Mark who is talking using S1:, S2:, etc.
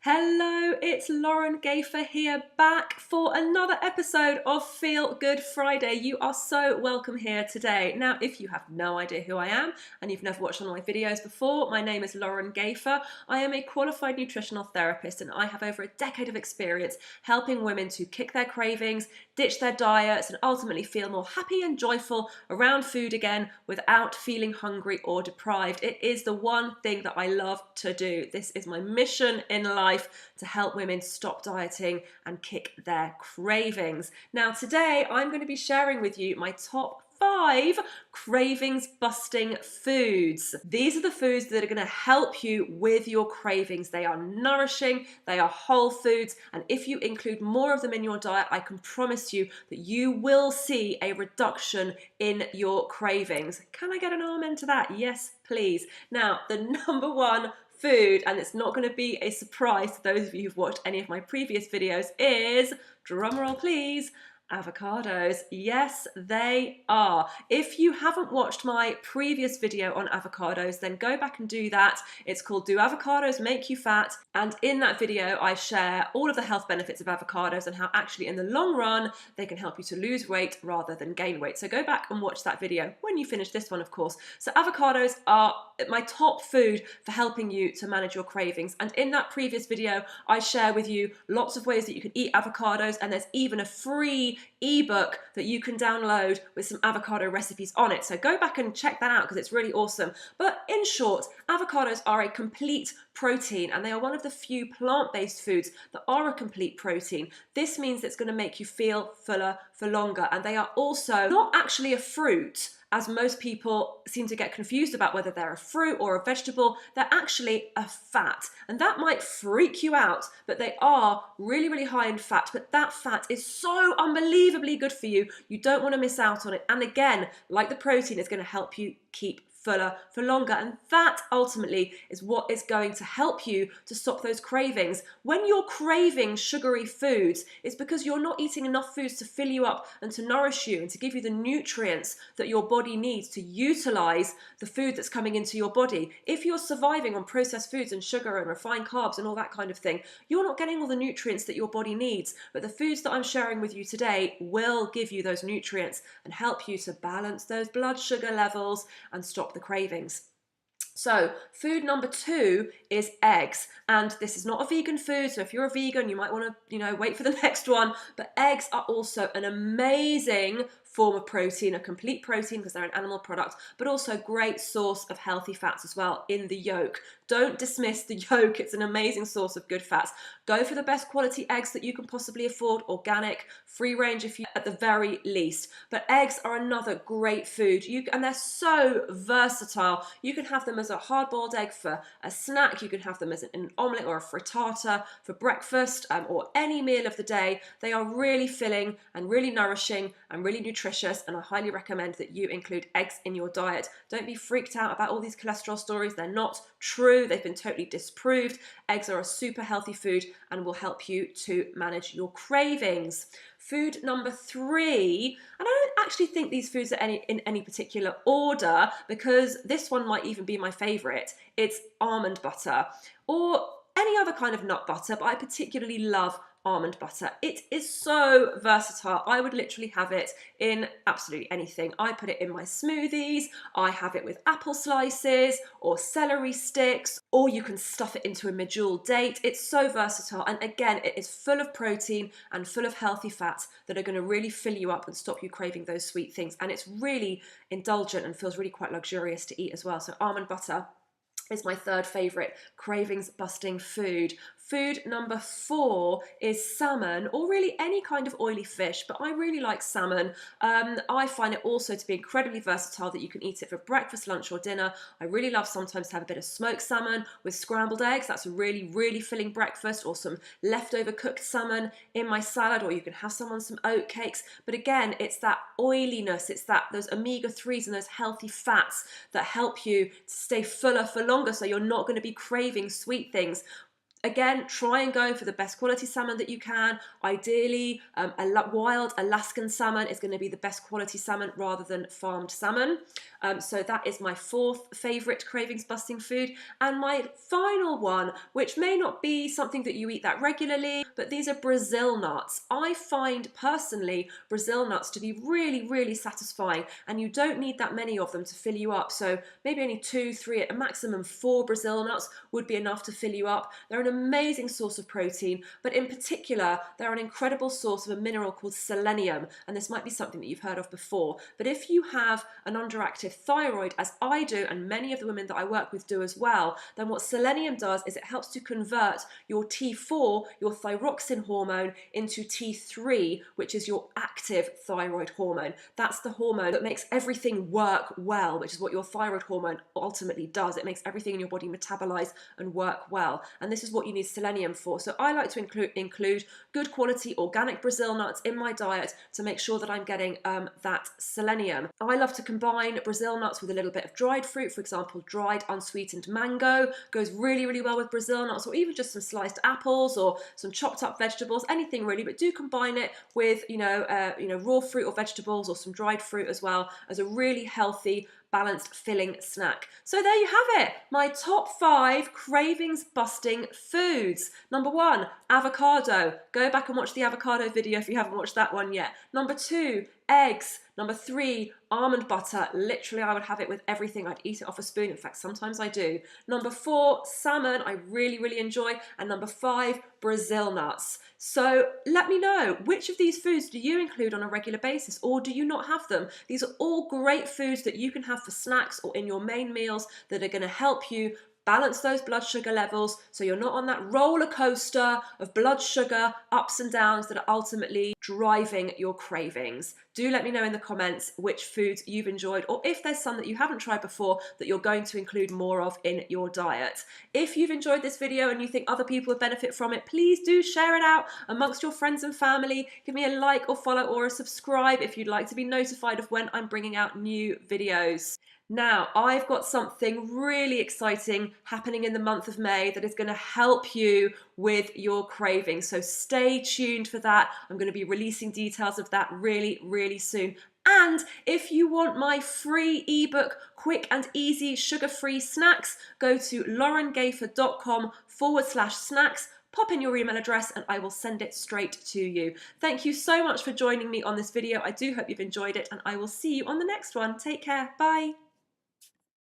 S1: Hello, it's Lauren Gafer here, back for another episode of Feel Good Friday. You are so welcome here today. Now, if you have no idea who I am and you've never watched one of my videos before, my name is Lauren Gafer. I am a qualified nutritional therapist and I have over a decade of experience helping women to kick their cravings, ditch their diets, and ultimately feel more happy and joyful around food again without feeling hungry or deprived. It is the one thing that I love to do. This is my mission in life, to help women stop dieting and kick their cravings. Now today I'm going to be sharing with you my top 5 cravings busting foods. These are the foods that are going to help you with your cravings. They are nourishing, they are whole foods, and if you include more of them in your diet, I can promise you that you will see a reduction in your cravings. Can I get an amen to that? Yes, please. Now, the number one food, and it's not going to be a surprise to those of you who've watched any of my previous videos, is, drumroll please, avocados. Yes, they are. If you haven't watched my previous video on avocados, then go back and do that. It's called Do Avocados Make You Fat? And in that video, I share all of the health benefits of avocados and how actually in the long run, they can help you to lose weight rather than gain weight. So go back and watch that video when you finish this one, of course. So avocados are my top food for helping you to manage your cravings. And in that previous video, I share with you lots of ways that you can eat avocados, and there's even a free ebook that you can download with some avocado recipes on it. So go back and check that out because it's really awesome. But in short, avocados are a complete protein, and they are one of the few plant-based foods that are a complete protein. This means it's going to make you feel fuller for longer, and they are also not actually a fruit, as most people seem to get confused about whether they're a fruit or a vegetable. They're actually a fat, and that might freak you out, but they are really, really high in fat. But that fat is so unbelievably good for you. You don't want to miss out on it. And again, like the protein, it's going to help you keep fuller for longer, and that ultimately is what is going to help you to stop those cravings. When you're craving sugary foods, it's because you're not eating enough foods to fill you up and to nourish you and to give you the nutrients that your body needs to utilize the food that's coming into your body. If you're surviving on processed foods and sugar and refined carbs and all that kind of thing, you're not getting all the nutrients that your body needs. But the foods that I'm sharing with you today will give you those nutrients and help you to balance those blood sugar levels and stop the cravings. So food number 2 is eggs, and this is not a vegan food, so if you're a vegan you might want to wait for the next one, but eggs are also an amazing form of protein, a complete protein because they're an animal product, but also great source of healthy fats as well in the yolk. Don't dismiss the yolk, it's an amazing source of good fats. Go for the best quality eggs that you can possibly afford, organic, free range if you at the very least. But eggs are another great food, and they're so versatile. You can have them as a hard-boiled egg for a snack, you can have them as an omelette or a frittata for breakfast, or any meal of the day. They are really filling and really nourishing and really nutritious, and I highly recommend that you include eggs in your diet. Don't be freaked out about all these cholesterol stories. They're not true. They've been totally disproved. Eggs are a super healthy food and will help you to manage your cravings. Food number 3, and I don't actually think these foods are in any particular order because this one might even be my favorite. It's almond butter or any other kind of nut butter, but I particularly love almond butter. It is so versatile. I would literally have it in absolutely anything. I put it in my smoothies, I have it with apple slices or celery sticks, or you can stuff it into a medjool date. It's so versatile, and again, it is full of protein and full of healthy fats that are going to really fill you up and stop you craving those sweet things, and it's really indulgent and feels really quite luxurious to eat as well. So almond butter is my 3rd favorite cravings busting food. Food number 4 is salmon, or really any kind of oily fish, but I really like salmon. I find it also to be incredibly versatile, that you can eat it for breakfast, lunch or dinner. I really love sometimes to have a bit of smoked salmon with scrambled eggs. That's a really, really filling breakfast, or some leftover cooked salmon in my salad, or you can have some on some oat cakes. But again, it's that oiliness, it's those omega-3s and those healthy fats that help you to stay fuller for longer, so you're not going to be craving sweet things. Again, try and go for the best quality salmon that you can. Ideally, wild Alaskan salmon is going to be the best quality salmon rather than farmed salmon. So that is my fourth favourite cravings busting food. And my final one, which may not be something that you eat that regularly, but these are Brazil nuts. I find personally Brazil nuts to be really, really satisfying, and you don't need that many of them to fill you up. So maybe only 2, 3, at a maximum 4 Brazil nuts would be enough to fill you up. They're an amazing source of protein, but in particular, they're an incredible source of a mineral called selenium, and this might be something that you've heard of before. But if you have an underactive thyroid, as I do, and many of the women that I work with do as well, then what selenium does is it helps to convert your T4, your thyroxine hormone, into T3, which is your active thyroid hormone. That's the hormone that makes everything work well, which is what your thyroid hormone ultimately does. It makes everything in your body metabolize and work well. And this is what you need selenium for. So I like to include good quality organic Brazil nuts in my diet to make sure that I'm getting that selenium. I love to combine Brazil nuts with a little bit of dried fruit. For example, dried unsweetened mango goes really, really well with Brazil nuts, or even just some sliced apples or some chopped up vegetables, anything really, but do combine it with, raw fruit or vegetables or some dried fruit as well as a really healthy, balanced, filling snack. So there you have it, my top 5 cravings busting foods. Number 1, avocado. Go back and watch the avocado video if you haven't watched that one yet. Number 2, eggs. Number 3, almond butter. Literally, I would have it with everything. I'd eat it off a spoon. In fact, sometimes I do. Number 4, salmon. I really, really enjoy. And number 5, Brazil nuts. So let me know, which of these foods do you include on a regular basis, or do you not have them? These are all great foods that you can have for snacks or in your main meals that are going to help you balance those blood sugar levels so you're not on that roller coaster of blood sugar ups and downs that are ultimately driving your cravings. Do let me know in the comments which foods you've enjoyed, or if there's some that you haven't tried before that you're going to include more of in your diet. If you've enjoyed this video and you think other people would benefit from it, please do share it out amongst your friends and family. Give me a like or follow or a subscribe if you'd like to be notified of when I'm bringing out new videos. Now, I've got something really exciting happening in the month of May that is going to help you with your cravings. So stay tuned for that. I'm going to be releasing details of that really, really soon. And if you want my free ebook, Quick and Easy Sugar-Free Snacks, go to laurengafer.com/snacks. Pop in your email address and I will send it straight to you. Thank you so much for joining me on this video. I do hope you've enjoyed it, and I will see you on the next one. Take care. Bye.